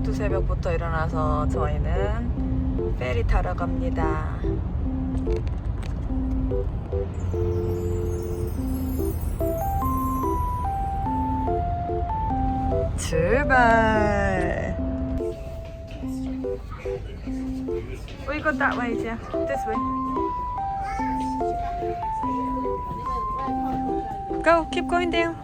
두세 새벽부터 일어나서 저희는 페리 타러 갑니다. 출발! We go that way, yeah. This way. Go, keep going down.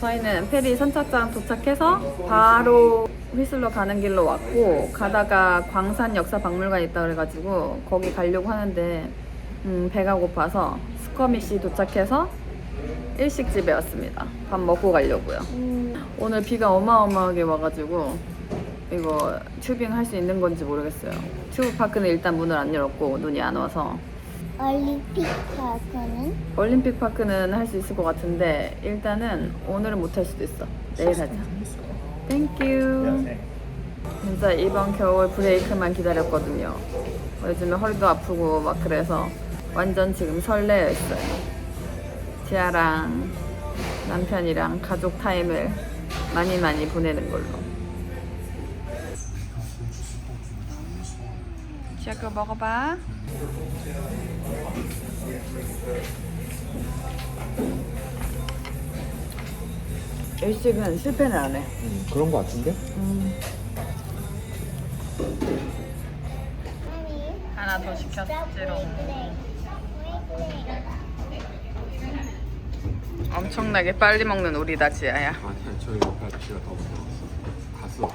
저희는 페리 선착장 도착해서 바로 휘슬러 가는 길로 왔고, 가다가 광산 역사박물관 있다 그래가지고 거기 가려고 하는데 배가 고파서 스커미시 도착해서 일식집에 왔습니다. 밥 먹고 가려고요. 오늘 비가 어마어마하게 와가지고 이거 튜빙 할 수 있는 건지 모르겠어요. 튜브파크는 일단 문을 안 열었고 눈이 안 와서. 올림픽 파크는? 올림픽 파크는 할 수 있을 것 같은데 일단은 오늘은 못 할 수도 있어. 내일 하자. 땡큐. 진짜 이번 겨울 브레이크만 기다렸거든요. 요즘에 허리도 아프고 막 그래서 완전 지금 설레어 있어요. 지아랑 남편이랑 가족 타임을 많이 보내는 걸로. 지아 그거 먹어봐. 일식은 실패는 안 해. 그런 거 같은데? 하나 더 시켰지롱. 엄청나게 빨리 먹는 우리다 지아야. 아니야, 저희 옆에 아저씨가 더 먹었어. 갔어.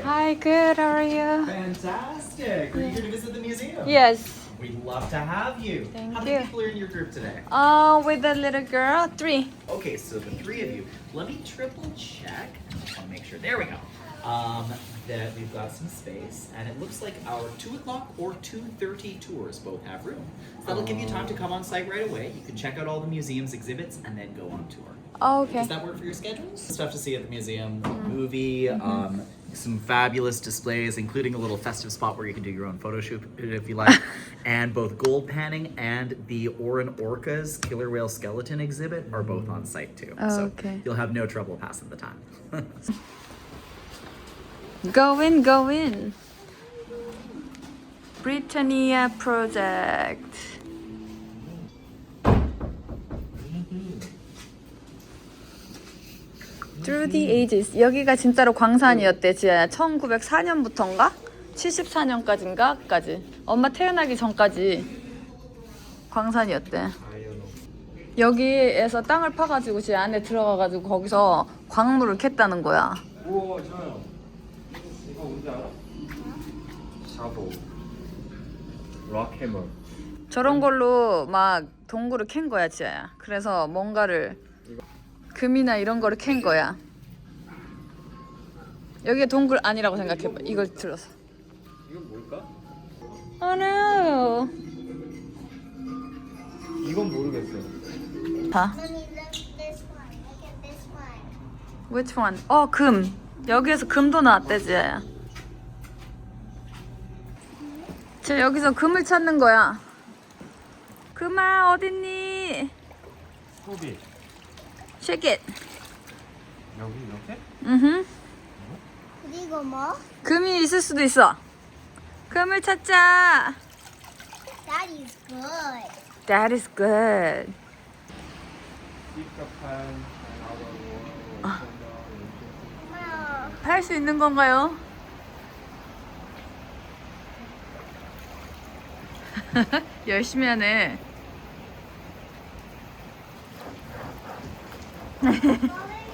Hi, good. How are you? Fantastic! Are you here to visit the museum? Yes. We'd love to have you. Thank How you. many people are in your group today? With the little girl, 3. Okay, so the three of you. Let me triple check. I just want to make sure. There we go. That we've got some space, and it looks like our 2 o'clock or 2:30 tours both have room. So that'll give you time to come on site right away. You can check out all the museum's exhibits and then go on tour. Oh, okay. Does that work for your schedules? Stuff to see at the museum, movie, some fabulous displays, including a little festive spot where you can do your own photo shoot if you like, and both gold panning and the Oran Orcas killer whale skeleton exhibit are both on site too. So Okay. you'll have no trouble passing the time. Go in, go in. Britannia Project. Through the ages. 여기가 진짜로 광산이었대, 지아야. 1904년부터인가? 74년까지인가?까지. 엄마 태어나기 전까지 광산이었대. 여기에서 땅을 파가지고 지아 안에 들어가가지고 거기서 광물을 캤다는 거야. 우와, 저요. 이거 뭔지 알아? 샤보. 락해머. 저런 걸로 막 동굴을 캔 거야, 지아야. 그래서 뭔가를 금이나 이런 거를 캔 거야. 여기가 동굴 아니라고 생각해봐. 이걸 들어서. 이건 뭘까? Oh no. 이건 모르겠어요. 봐. Mommy, look this one. Look at this one. Which one? 금. 여기에서 금도 나왔대, 지아야. 쟤 여기서 금을 찾는 거야. 금아, 어딨니? 소비. Shake it. 여기 이렇게? 그리고 뭐? 금이 있을 수도 있어. 금을 찾자. That is good. That is good. 삐까판. 할 수 있는 건가요? 열심히 하네.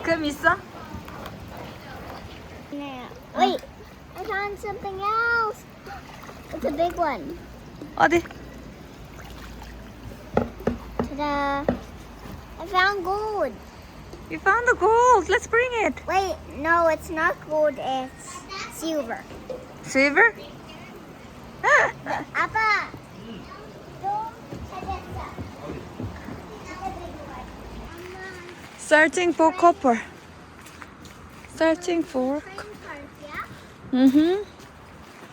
금 있어? Now, wait. I found something else. It's a big one. 어디? Ta-da. I found gold. You found the gold. Let's bring it. Wait, no, it's not gold. It's silver. Silver? 아빠. 또 찾았어. Searching for copper. Searching for. Mm-hmm.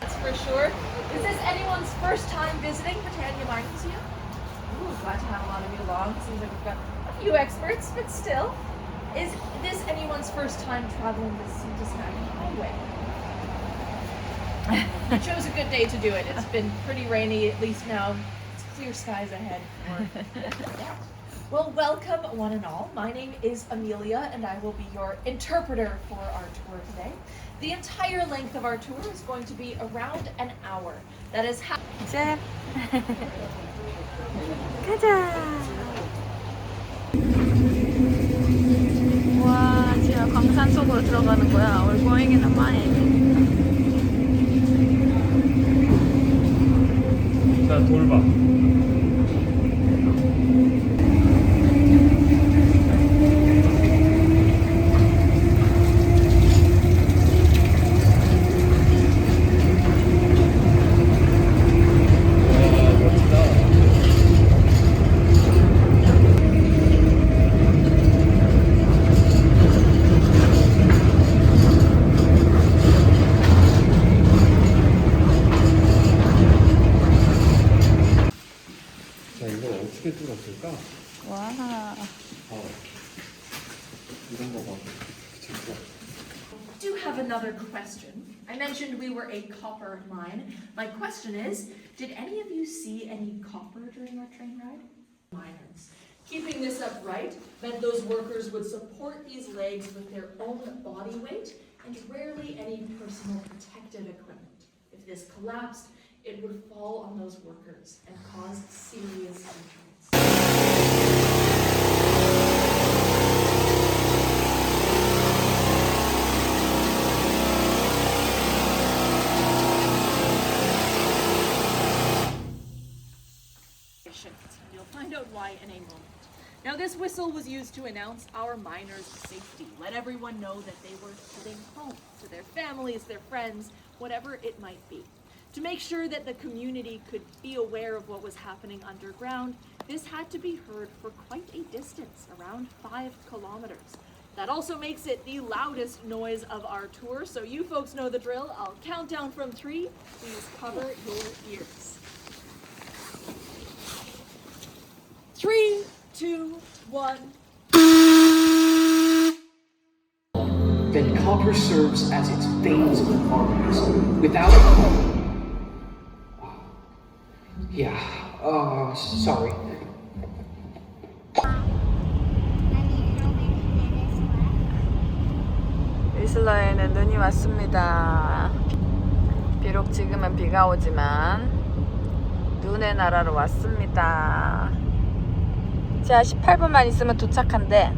That's for sure. Is this anyone's first time visiting Britannia Mine Museum? glad to have a lot of you along. Seems like we've got a few experts, but still. Is this anyone's first time traveling the Sea-to-Sky Highway? You chose a good day to do it. It's been pretty rainy, at least now. It's clear skies ahead. Well, welcome one and all. My name is Amelia, and I will be your interpreter for our tour today. The entire length of our tour is going to be around an hour. That is how. 이제 가자. 와, 진짜 광산 속으로 들어가는 거야. We're going in a mine. 자, 돌봐. 자, 이걸 어떻게 뚫었을까? 와. 이런 거 봐. 진짜. Do have another question. I mentioned we were a copper mine. My question is, did any of you see any copper during our train ride? Miners. Keeping this upright meant those workers would support these legs with their own body weight and rarely any personal protective equipment. If this collapsed, it would fall on those workers and cause serious injuries. You'll find out why in a moment. Now, this whistle was used to announce our miners' safety, let everyone know that they were heading home to their families, their friends, whatever it might be. To make sure that the community could be aware of what was happening underground, this had to be heard for quite a distance, around 5 kilometers. That also makes it the loudest noise of our tour, so you folks know the drill. I'll count down from 3. Please cover your ears. 3, 2, 1. Then copper serves as its veins of arteries. Without it, sorry. 위슬러에는 눈이 왔습니다. 비록 지금은 비가 오지만 눈의 나라로 왔습니다. 자, 18분만 있으면 도착한대.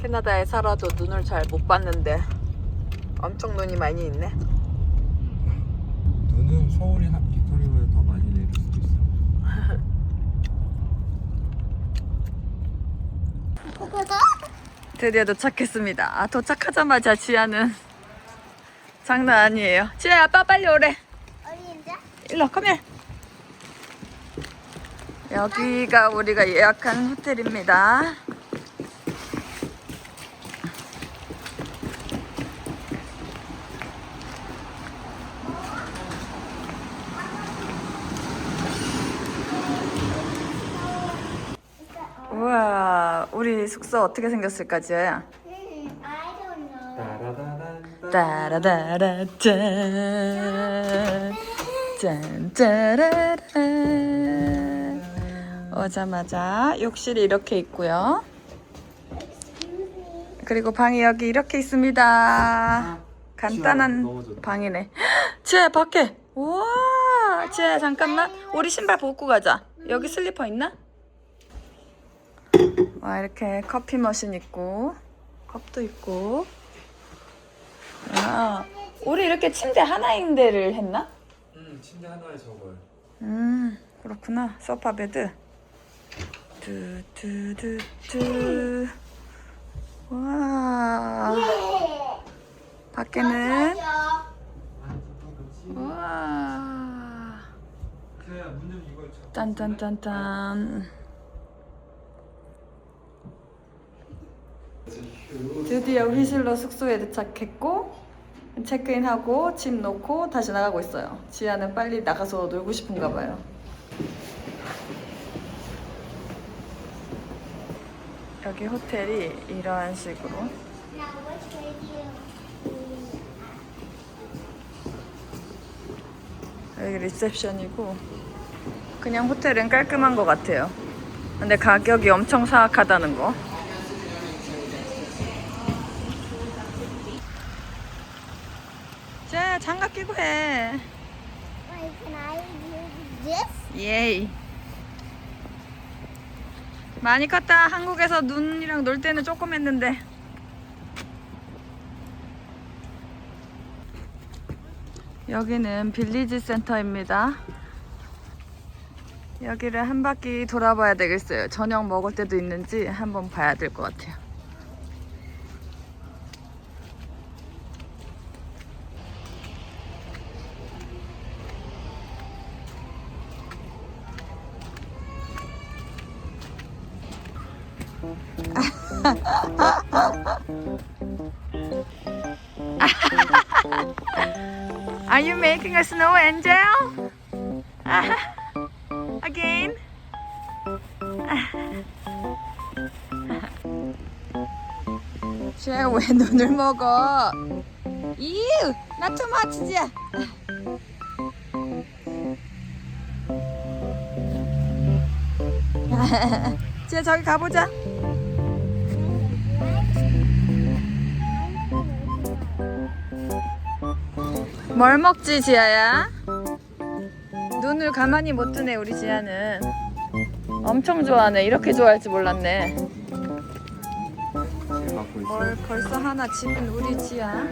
캐나다에 살아도 눈을 잘 못 봤는데 엄청 눈이 많이 있네. 눈은 서울이 빅토리아보다 더 많이 내릴 수도 있어. 드디어 도착했습니다. 아, 도착하자마자 지아는 장난 아니에요. 지아야, 아빠 빨리 오래. 어디인데? 일로 컴here. 여기가 우리가 예약한 호텔입니다. 우와, 우리 숙소 어떻게 생겼을까, 지아야? I don't know. 따라다란. 따라다라짠 짠짜라란. 오자마자 욕실이 이렇게 있고요. 그리고 방이 여기 이렇게 있습니다. 간단한 넘어졌다. 방이네. 지아야, 밖에. 우와, 지아야, 잠깐만. 우리 신발 벗고 가자. 여기 슬리퍼 있나? 와, 이렇게 커피 머신 있고 컵도 있고. 아, 우리 이렇게 침대 하나인 데를 했나? 침대 하나에 저걸. 그렇구나. 소파 베드. 뚜뚜뚜뚜. 와. 밖에는 와. 지아야, 문 좀 이거 잡고. 짠짠짠짠. 드디어 휘슬러 숙소에 도착했고 체크인하고 짐 놓고 다시 나가고 있어요. 지아는 빨리 나가서 놀고 싶은가 봐요. 여기 호텔이 이러한 식으로 Now, which way do you? 여기 리셉션이고 그냥 호텔은 깔끔한 것 같아요. 근데 가격이 엄청 사악하다는 거. 자, 장갑 끼고 해. Wait, can I do this? 예이. 많이 컸다. 한국에서 눈이랑 놀 때는 조금 했는데. 여기는 빌리지 센터입니다. 여기를 한 바퀴 돌아봐야 되겠어요. 저녁 먹을 때도 있는지 한번 봐야 될 것 같아요. Are you making a snow angel? Again? 쟤 왜 눈을 먹어? Ew, not too much, 쟤. 쟤 저기 가보자. 뭘 먹지, 지아야? 눈을 가만히 못 뜨네, 우리 지아는. 엄청 좋아하네. 이렇게 좋아할 줄 몰랐네. 지금 갖고 있어. 뭘 벌써 하나 집은 우리 지아.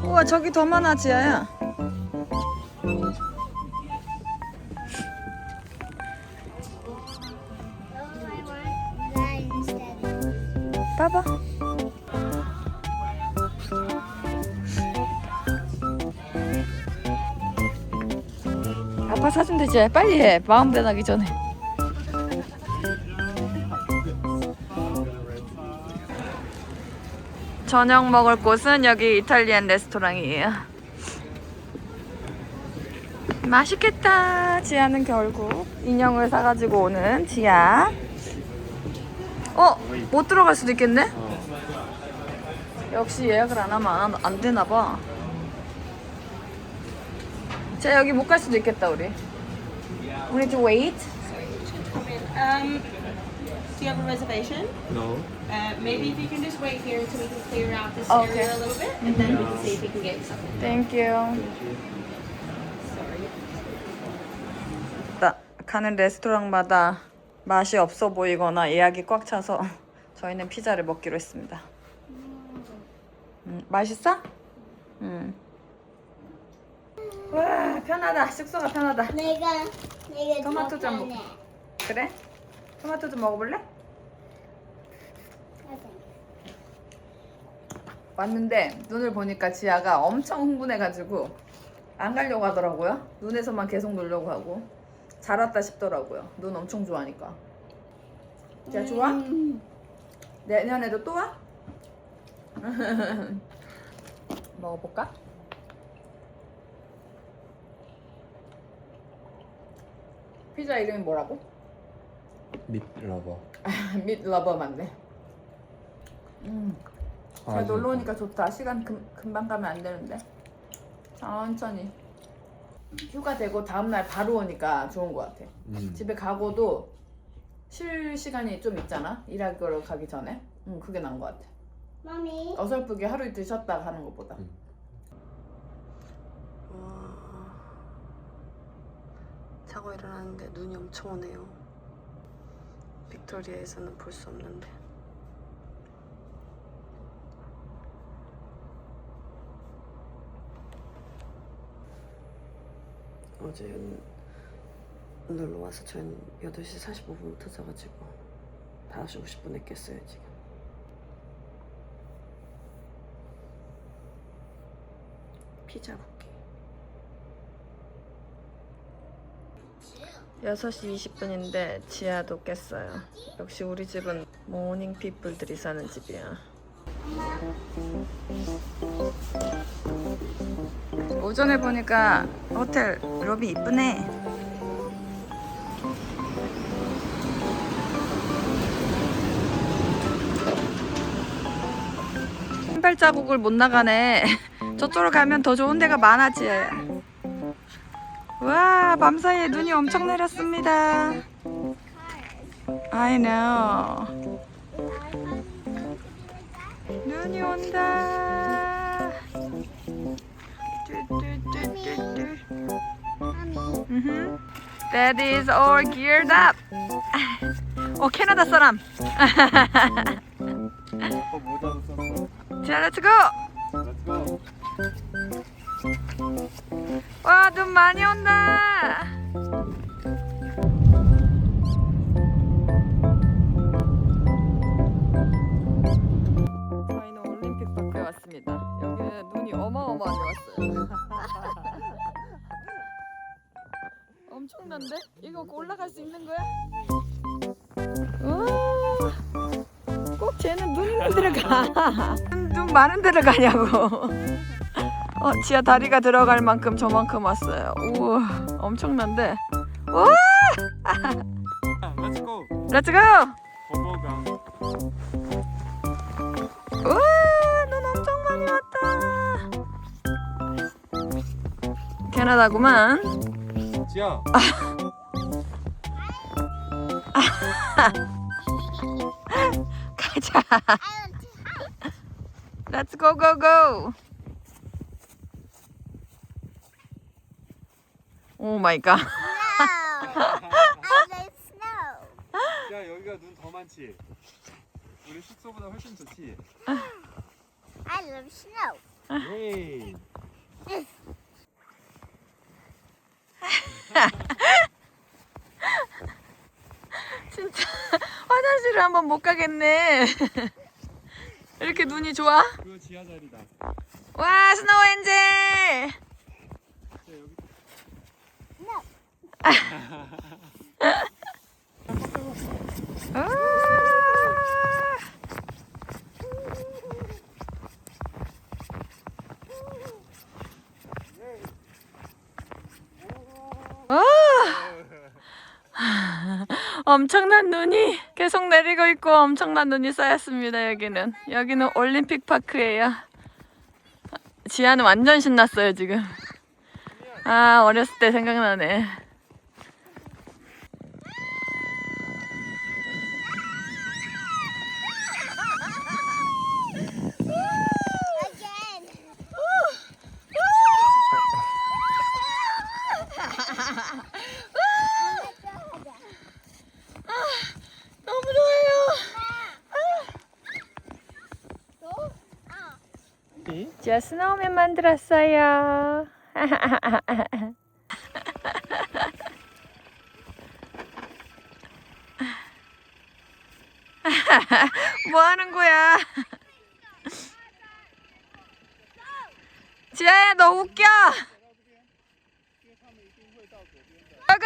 우와, 저기 더 많아, 지아야. Oh, I want that instead. 봐봐. 아빠 사준 되지? 빨리 해. 마음 변하기 전에. 저녁 먹을 곳은 여기 이탈리안 레스토랑이에요. 맛있겠다. 지아는 결국 인형을 사가지고 오는 지아. 못 들어갈 수도 있겠네? 역시 예약을 안 하면 안 되나 봐. 자, 여기 못 갈 수도 있겠다, 우리. We need to wait. Do you have a reservation? No. Maybe if you can just wait here until we can clear out this Okay. area a little bit, and then we can see if we can get you something. Thank you. 가는 레스토랑마다 맛이 없어 보이거나 예약이 꽉 차서 저희는 피자를 먹기로 했습니다. 맛있어? 와, 편하다. 숙소가 편하다. 내가 토마토 더 좀 편해. 그래? 토마토 좀 먹어볼래? 왔는데 눈을 보니까 지아가 엄청 흥분해가지고 안 가려고 하더라고요. 눈에서만 계속 놀려고 하고. 잘 왔다 싶더라고요. 눈 엄청 좋아하니까. 지아 좋아? 내년에도 또 와? 먹어볼까? 피자 이름이 뭐라고? 밑러버. 밑 러버 맞네. 잘 놀러 오니까 좋다. 시간 금방 가면 안 되는데. 천천히. 휴가 되고 다음날 바로 오니까 좋은 것 같아. 집에 가고도 쉴 시간이 좀 있잖아. 일하러 가기 전에. 그게 나은 것 같아. Mommy. 어설프게 하루 이틀 쉬었다 가는 것보다. 자고 일어났는데 눈이 엄청 오네요. 빅토리아에서는 볼 수 없는데. 어제 놀러 와서 전 8시 45분부터 자가지고 5시 50분에 깼어요 지금. 피자 굽기. 6시 20분인데 지하도 깼어요. 역시 우리 집은 모닝 피플들이 사는 집이야. 오전에 보니까 호텔 로비 이쁘네. 신발 자국을 못 나가네. 저쪽으로 가면 더 좋은 데가 많아지. 와, 밤사이에 눈이 엄청 내렸습니다. I know. 눈이 온다. That is all geared up. 캐나다 사람. 모자도 썼어. 자, let's go. Let's go. 와, 눈 많이 온다. 저희는 올림픽 파크에 왔습니다. 여기는 눈이 어마어마하게 왔어요. 엄청난데? 이거 올라갈 수 있는 거야? 우와, 꼭 쟤는 눈 있는 데를 가. 눈 많은 데를 가냐고. 지하 다리가 들어갈 만큼 저만큼 왔어요. 우와, 엄청난데? 우와! Let's go. 렛츠 고! 버버가. 우와, 눈 엄청 많이 왔다. 캐나다구만. 지아. 가자. 렛츠 고 고 고. 오 마이 갓. No. I like snow. 지아 여기가 눈 더 많지. 우리 숙소보다 훨씬 좋지. I love snow. 예이. 진짜 화장실을 한번 못 가겠네. 이렇게 눈이 좋아? 그거 지하 자리다. 와, 스노우 엔젤. 지아 여기. 엄청난 눈이 계속 내리고 있고 엄청난 눈이 쌓였습니다. 여기는 올림픽 파크예요. 지아는 완전 신났어요 지금. 아, 어렸을 때 생각나네. Again. 너무 좋아요. 지아 스노우맨 만들었어요. 뭐 하는 거야? 지아야, 너 웃겨. 고고!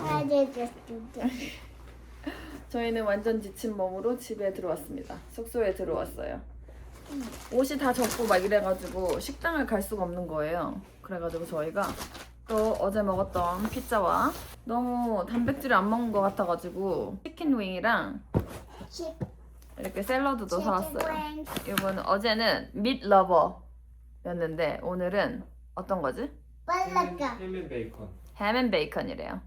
I did just do this. 저희는 완전 지친 몸으로 집에 들어왔습니다. 숙소에 들어왔어요. 옷이 다 젖고 막 이래가지고 식당을 갈 수가 없는 거예요. 그래가지고 저희가 또 어제 먹었던 피자와 너무 단백질을 안 먹은 것 같아가지고 치킨 윙이랑 Chip, 이렇게 샐러드도 사왔어요. wings. 이거는 어제는 밋 러버였는데 오늘은 어떤 거지? Balaga. 햄앤 베이컨. 햄앤 베이컨이래요.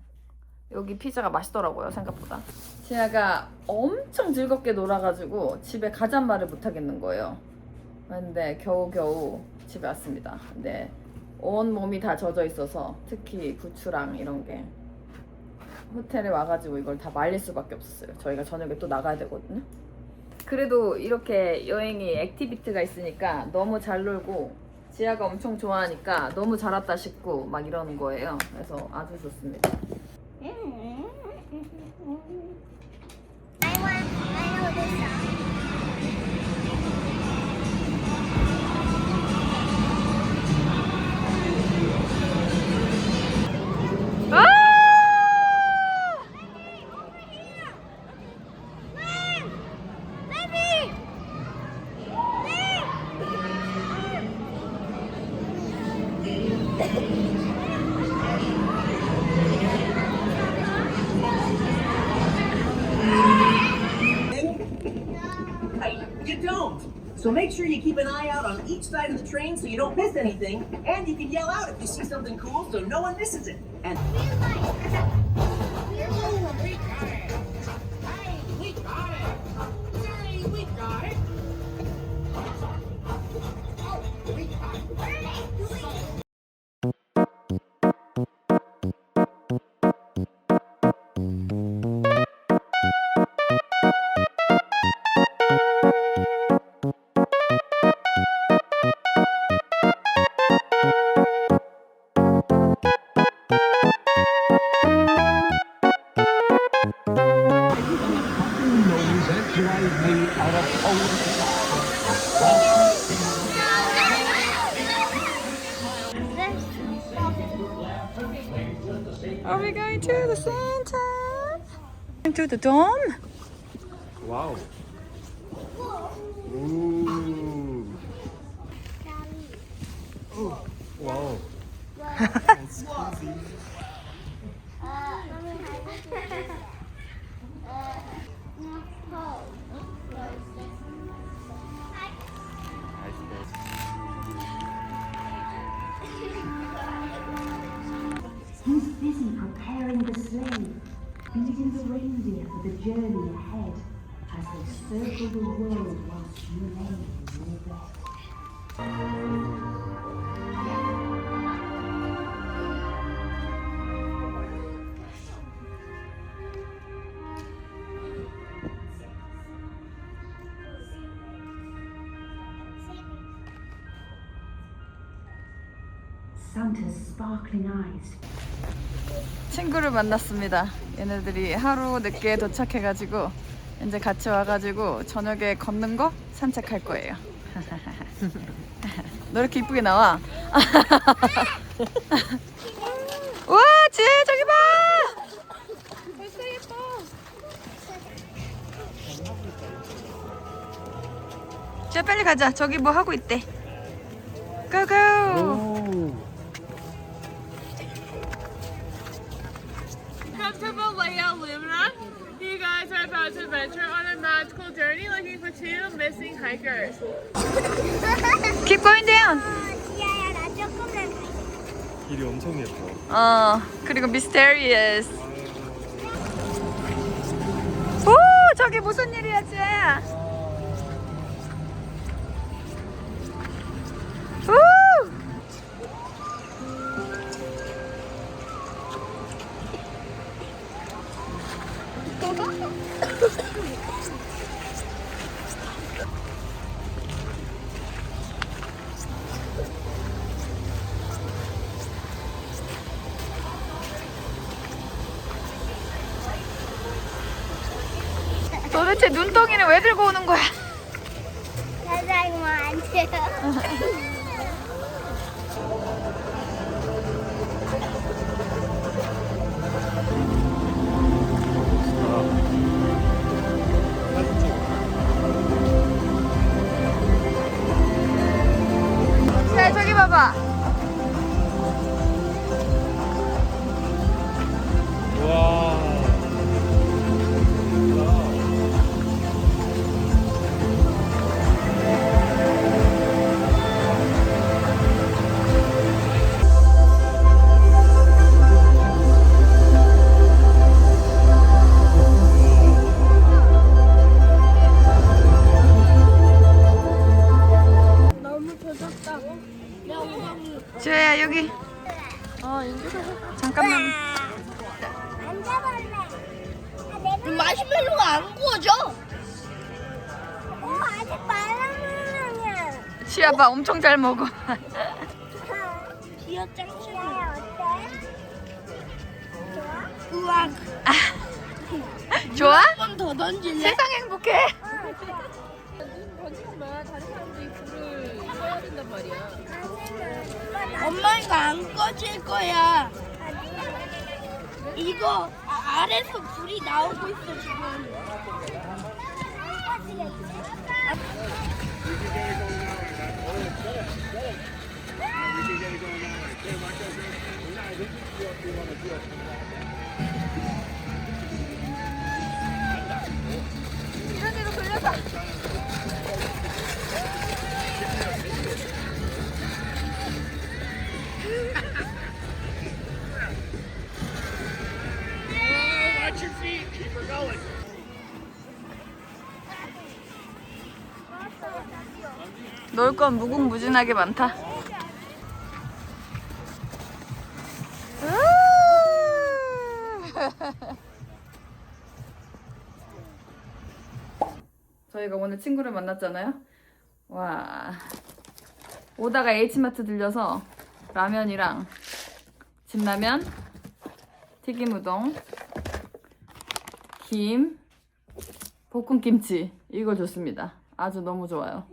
여기 피자가 맛있더라고요, 생각보다. 지아가 엄청 즐겁게 놀아가지고 집에 가잔 말을 못하겠는 거예요. 근데 겨우겨우 집에 왔습니다. 근데 온 몸이 다 젖어 있어서 특히 부추랑 이런 게 호텔에 와가지고 이걸 다 말릴 수밖에 없었어요. 저희가 저녁에 또 나가야 되거든요. 그래도 이렇게 여행이 액티비티가 있으니까 너무 잘 놀고 지아가 엄청 좋아하니까 너무 잘 왔다 싶고 막 이러는 거예요. 그래서 아주 좋습니다. I know this song. you don't. So make sure you keep an eye out on each side of the train so you don't miss anything, and you can yell out if you see something cool so no one misses it. And Are we going to the center? To the dome? 와우. 오. 와우. He's busy preparing the sleigh, leading the reindeer for the journey ahead as they circle the world whilst you lay in your bed. Santa's sparkling eyes. 친구를 만났습니다. 얘네들이 하루 늦게 도착해가지고 이제 같이 와가지고 저녁에 걷는 거 산책할 거예요. 너 이렇게 이쁘게 나와. 우와, 지혜 저기 봐. 벌써 예뻐. 지혜 빨리 가자. 저기 뭐 하고 있대. 고고. Comfortable layout Lumina. You guys are about to venture on a magical journey looking for two missing hikers. Keep going down. 지아야 나 조금만 가. 길이 엄청 예뻐. 그리고 mysterious. 오, 저기 무슨 일이야, 지혜야? 오! 도대체 눈덩이는 왜 들고 오는 거야? 사장님 안 돼요. 자, 저기 봐봐. 와. 지혜야, 여기. 잠깐만. 앉아볼래. 마시멜로가 안 구워져. 아직 말랑말랑이야. 지혜야, 봐, 엄청 잘 먹어. 지어짱 친구 어때? 좋아? 우와. 좋아? 한 번 더 던질래? 세상 행복해. 엄마 이거 안 꺼질 거야. 이거 아래서 불이 나오고 있어 지금. 이런 데로 돌려서. 놀 건 무궁무진하게 많다. 저희가 오늘 친구를 만났잖아요. 와, 오다가 H마트 들려서 라면이랑 진라면, 튀김우동, 김, 볶음김치 이걸 줬습니다. 아주 너무 좋아요.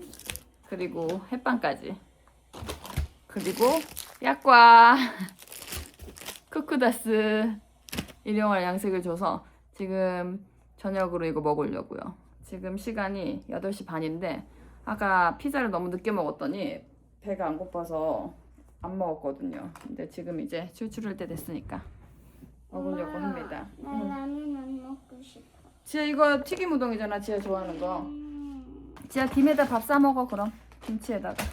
그리고 햇반까지. 그리고 약과 쿠쿠다스 일용할 양식을 줘서 지금 저녁으로 이거 먹으려고요. 지금 시간이 8시 반인데 아까 피자를 너무 늦게 먹었더니 배가 안 고파서 안 먹었거든요. 근데 지금 이제 출출할 때 됐으니까 먹으려고 합니다. 나 라면 안 먹고 싶어. 지아 이거 튀김 우동이잖아. 지아 좋아하는 거. 지아 김에다 밥 싸 먹어 그럼. 김치에다가.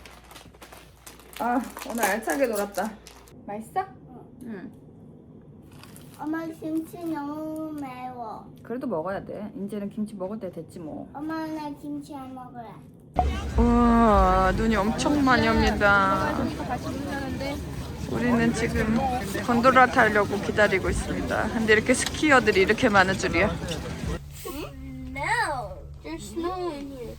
아 오늘 알차게 놀았다. 맛있어? 응. 엄마 김치 너무 매워. 그래도 먹어야 돼. 이제는 김치 먹을 때 됐지 뭐. 엄마 나 김치 안 먹을래. 우와 눈이 엄청 많이 옵니다. 우리는 지금 곤돌라 타려고 기다리고 있습니다. 근데 이렇게 스키어들이 이렇게 많은 줄이야. No, there's snow in here.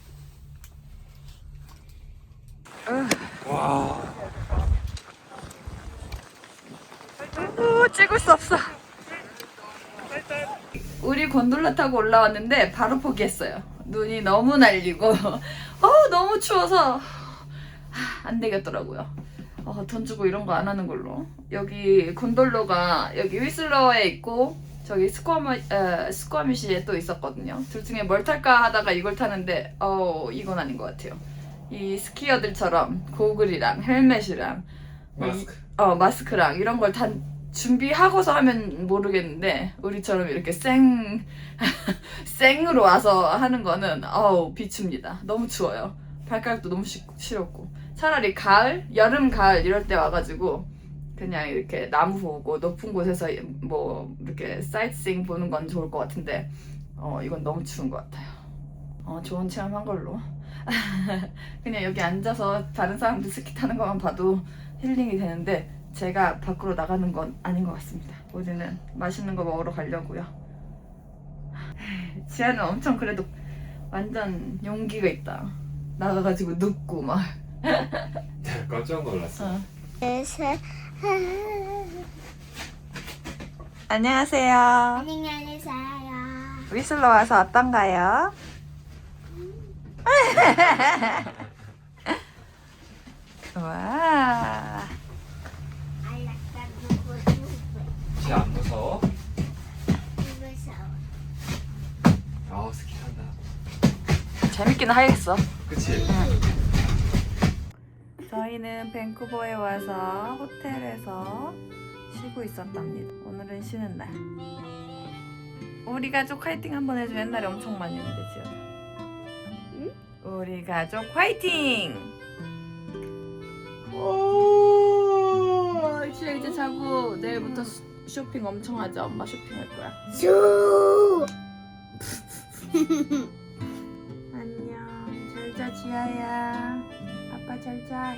찍을 수 없어. 우리 곤돌라 타고 올라왔는데 바로 포기했어요. 눈이 너무 날리고 너무 추워서 안 되겠더라고요. 돈 주고 이런 거 안 하는 걸로. 여기 곤돌로가 여기 휘슬러에 있고 저기 스쿼미시에 또 있었거든요. 둘 중에 뭘 탈까 하다가 이걸 타는데 이건 아닌 것 같아요. 이 스키어들처럼 고글이랑 헬멧이랑 마스크. 마스크랑 이런 걸 다 준비하고서 하면 모르겠는데 우리처럼 이렇게 생으로 와서 하는 거는 비춥니다. 너무 추워요. 발가락도 너무 시렵고. 차라리 가을, 여름, 가을 이럴 때 와가지고 그냥 이렇게 나무 보고 높은 곳에서 뭐 이렇게 사이트싱 보는 건 좋을 것 같은데 이건 너무 추운 것 같아요. 좋은 체험한 걸로. 그냥 여기 앉아서 다른 사람들 스키 타는 것만 봐도 힐링이 되는데 제가 밖으로 나가는 건 아닌 것 같습니다. 우리는 맛있는 거 먹으러 가려고요. 지아는 엄청 그래도 완전 용기가 있다. 나가가지고 눕고 막. 깜짝 놀랐어. 안녕하세요. 안녕히 계세요. 위슬러 와서 어떤가요? 와. I like that book. 지 안 무서워? 무서워. 스키 탄다. 재밌기는 하겠어. 그치? 저희는 밴쿠버에 와서 호텔에서 쉬고 있었답니다. 오늘은 쉬는 날. 우리 가족 화이팅 한번 해줘. 옛날에 엄청 많이 했는데 지금. 응? 우리 가족 화이팅! 오, 지아 이제 자고 내일부터 쇼핑 엄청 하자. 엄마 쇼핑할 거야. 수. 안녕. 잘 자 지아야. 아빠 잘 자.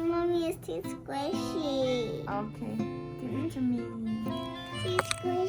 Mommy is too squishy. Okay. Give it to me. Too squishy.